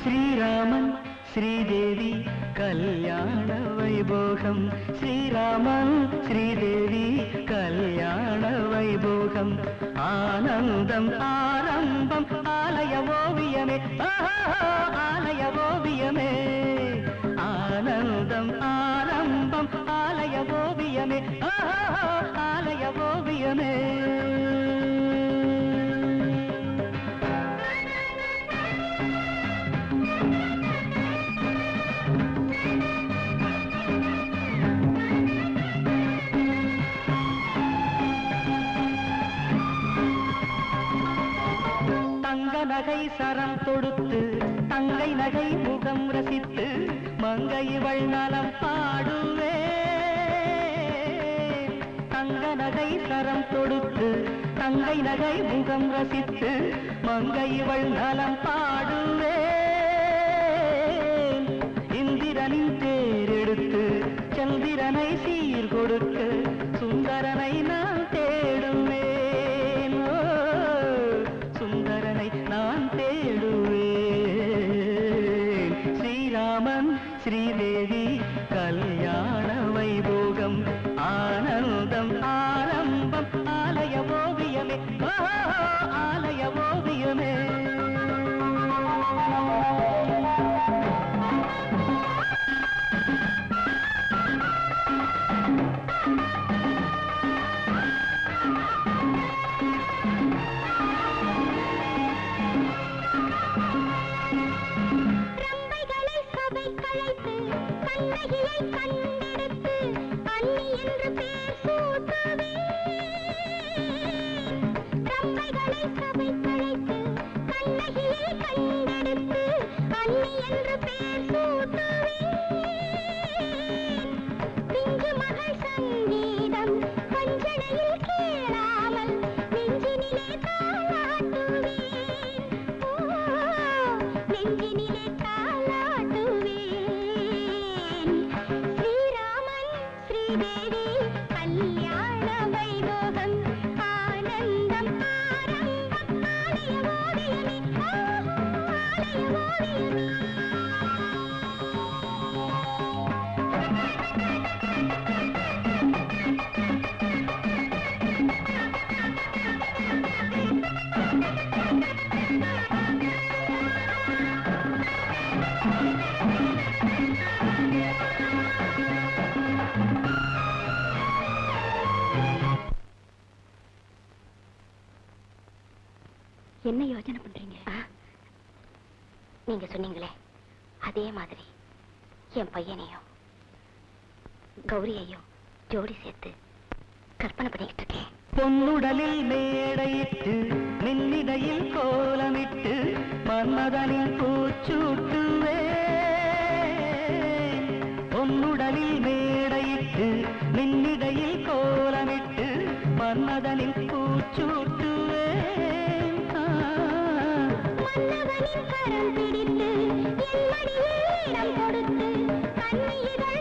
श्रीरामन श्रीदेवी कल्याण वैभोगम श्रीरामन श्रीदेवी कल्याण वैभोगम आनंदम आरंभम आलय ओवियमे आलय ओवियमे आनंदम आरंभम आलय ओवियमे आलय ओवियमे நகை சரம் தொடுத்து தங்கை நகை முகம் ரசித்து மங்கை இவள் நலம் பாடுவே தங்க நகை சரம் தொடுத்து தங்கை நகை முகம் ரசித்து மங்கை இவள் நலம் பாடுவே இந்திரனின் தேரெடுத்து சந்திரனை சீர் கொடுக்க சுந்தரனை நான் தேடுவேன் சுந்தரனை நான் தேடுவேன் ஸ்ரீராமன் ஸ்ரீதேவி கல்யாண வைபோகம் ஆனந்தம் ஆரம்பம் ஆலய ஓவியமே ஆலய ஓவியமே என்ன யோசனை பண்றீங்க? நீங்க சொன்னீங்களே அதே மாதிரி என் பையனையும் கௌரியையும் ஜோடி சேர்த்து கற்பனை பண்ணிட்டு இருக்கேன். பொன்னுடலில் மேடையிட்டு மின்னிடையில் கோலமிட்டு மன்மதனில் பூச்சூட்டுவே பொன்னுடலில் மேடையிட்டு மின்னிடையில் கோலமிட்டு மன்மதனில் பூச்சூட்டுவே மன்னவனின் கரம் பிடித்து என் மடியில் இடம் கொடுத்து கண்ணீர்கள்